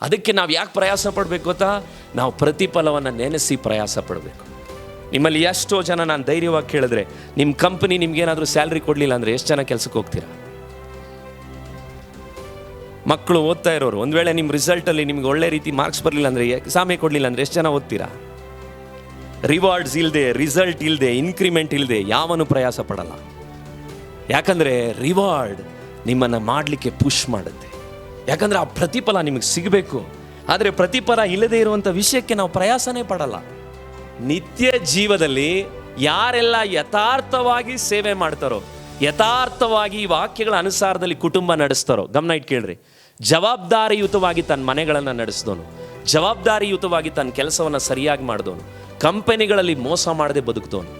ಅದಕ್ಕೆ ನಾವು ಯಾಕೆ ಪ್ರಯಾಸ ಪಡಬೇಕು ಗೊತ್ತಾ? ನಾವು ಪ್ರತಿಫಲವನ್ನು ನೆನೆಸಿ ಪ್ರಯಾಸ ಪಡಬೇಕು. ನಿಮ್ಮಲ್ಲಿ ಎಷ್ಟೋ ಜನ ನಾನು ಧೈರ್ಯವಾಗಿ ಕೇಳಿದ್ರೆ, ನಿಮ್ಮ ಕಂಪನಿ ನಿಮ್ಗೇನಾದರೂ ಸ್ಯಾಲ್ರಿ ಕೊಡಲಿಲ್ಲ ಅಂದರೆ ಎಷ್ಟು ಜನ ಕೆಲಸಕ್ಕೆ ಹೋಗ್ತೀರಾ? ಮಕ್ಕಳು ಓದ್ತಾ ಇರೋರು, ಒಂದು ವೇಳೆ ನಿಮ್ಮ ರಿಸಲ್ಟಲ್ಲಿ ನಿಮ್ಗೆ ಒಳ್ಳೆ ರೀತಿ ಮಾರ್ಕ್ಸ್ ಬರಲಿಲ್ಲ ಅಂದರೆ, ಎಕ್ಸಾಮೇ ಕೊಡಲಿಲ್ಲ ಅಂದರೆ ಎಷ್ಟು ಜನ ಓದ್ತೀರಾ? ರಿವಾರ್ಡ್ಸ್ ಇಲ್ಲದೆ, ರಿಸಲ್ಟ್ ಇಲ್ಲದೆ, ಇನ್ಕ್ರಿಮೆಂಟ್ ಇಲ್ಲದೆ ಯಾವನು ಪ್ರಯಾಸ ಪಡಲ್ಲ. ಯಾಕಂದರೆ ರಿವಾರ್ಡ್ ನಿಮ್ಮನ್ನು ಮಾಡಲಿಕ್ಕೆ ಪುಷ್ ಮಾಡುತ್ತೆ. ಯಾಕಂದರೆ ಆ ಪ್ರತಿಫಲ ನಿಮಗೆ ಸಿಗಬೇಕು. ಆದರೆ ಪ್ರತಿಫಲ ಇಲ್ಲದೆ ಇರುವಂಥ ವಿಷಯಕ್ಕೆ ನಾವು ಪ್ರಯಾಸನೇ ಪಡಲ್ಲ. ನಿತ್ಯ ಜೀವದಲ್ಲಿ ಯಾರೆಲ್ಲ ಯಥಾರ್ಥವಾಗಿ ಸೇವೆ ಮಾಡ್ತಾರೋ, ಯಥಾರ್ಥವಾಗಿ ವಾಕ್ಯಗಳ ಅನುಸಾರದಲ್ಲಿ ಕುಟುಂಬ ನಡೆಸ್ತಾರೋ, ಗಮನ ಇಟ್ಟು ಕೇಳ್ರಿ, ಜವಾಬ್ದಾರಿಯುತವಾಗಿ ತನ್ನ ಮನೆಗಳನ್ನು ನಡೆಸಿದವನು, ಜವಾಬ್ದಾರಿಯುತವಾಗಿ ತನ್ನ ಕೆಲಸವನ್ನು ಸರಿಯಾಗಿ ಮಾಡಿದವನು, ಕಂಪನಿಗಳಲ್ಲಿ ಮೋಸ ಮಾಡದೆ ಬದುಕಿದವನು,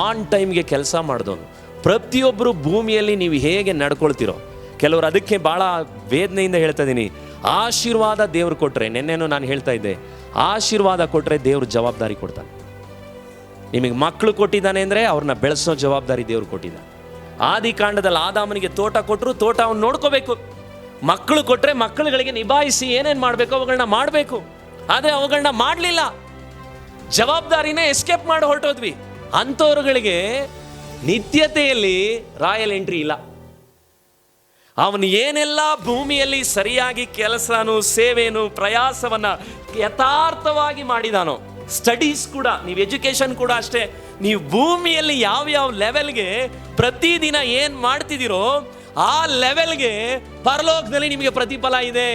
ಆನ್ ಟೈಮ್ಗೆ ಕೆಲಸ ಮಾಡಿದವನು, ಪ್ರತಿಯೊಬ್ಬರು ಭೂಮಿಯಲ್ಲಿ ನೀವು ಹೇಗೆ ನಡ್ಕೊಳ್ತಿರೋ, ಕೆಲವರು ಅದಕ್ಕೆ ಭಾಳ ವೇದನೆಯಿಂದ ಹೇಳ್ತಾ ಇದ್ದೀನಿ, ಆಶೀರ್ವಾದ ದೇವ್ರು ಕೊಟ್ಟರೆ, ನೆನ್ನೆನೂ ನಾನು ಹೇಳ್ತಾ ಇದ್ದೆ, ಆಶೀರ್ವಾದ ಕೊಟ್ಟರೆ ದೇವ್ರು ಜವಾಬ್ದಾರಿ ಕೊಡ್ತಾನೆ. ನಿಮಗೆ ಮಕ್ಕಳು ಕೊಟ್ಟಿದ್ದಾನೆ ಅಂದರೆ ಅವ್ರನ್ನ ಬೆಳೆಸೋ ಜವಾಬ್ದಾರಿ ದೇವ್ರು ಕೊಟ್ಟಿದ್ದಾನೆ. ಆದಿಕಾಂಡದಲ್ಲಿ ಆದಾಮನಿಗೆ ತೋಟ ಕೊಟ್ಟರು, ತೋಟ ಅವನು ನೋಡ್ಕೋಬೇಕು. ಮಕ್ಕಳು ಕೊಟ್ಟರೆ ಮಕ್ಕಳುಗಳಿಗೆ ನಿಭಾಯಿಸಿ ಏನೇನು ಮಾಡಬೇಕು ಅವುಗಳನ್ನ ಮಾಡಬೇಕು. ಆದರೆ ಅವುಗಳನ್ನ ಮಾಡಲಿಲ್ಲ, ಜವಾಬ್ದಾರಿನೇ ಎಸ್ಕೇಪ್ ಮಾಡಿ ಹೊರಟೋದ್ವಿ. ಅಂಥವ್ರುಗಳಿಗೆ ನಿತ್ಯತೆಯಲ್ಲಿ ರಾಯಲ್ ಎಂಟ್ರಿ ಇಲ್ಲ. ಅವನು ಏನೆಲ್ಲ ಭೂಮಿಯಲ್ಲಿ ಸರಿಯಾಗಿ ಕೆಲಸನೂ ಸೇವೆನೂ ಪ್ರಯಾಸವನ್ನು ಯಥಾರ್ಥವಾಗಿ ಮಾಡಿದಾನೋ, ಸ್ಟಡೀಸ್ ಕೂಡ, ನೀವು ಎಜುಕೇಷನ್ ಕೂಡ ಅಷ್ಟೇ, ನೀವು ಭೂಮಿಯಲ್ಲಿ ಯಾವ್ಯಾವ ಲೆವೆಲ್ಗೆ ಪ್ರತಿದಿನ ಏನು ಮಾಡ್ತಿದ್ದೀರೋ ಆ ಲೆವೆಲ್ಗೆ ಪರಲೋಕದಲ್ಲಿ ನಿಮಗೆ ಪ್ರತಿಫಲ ಇದೆ.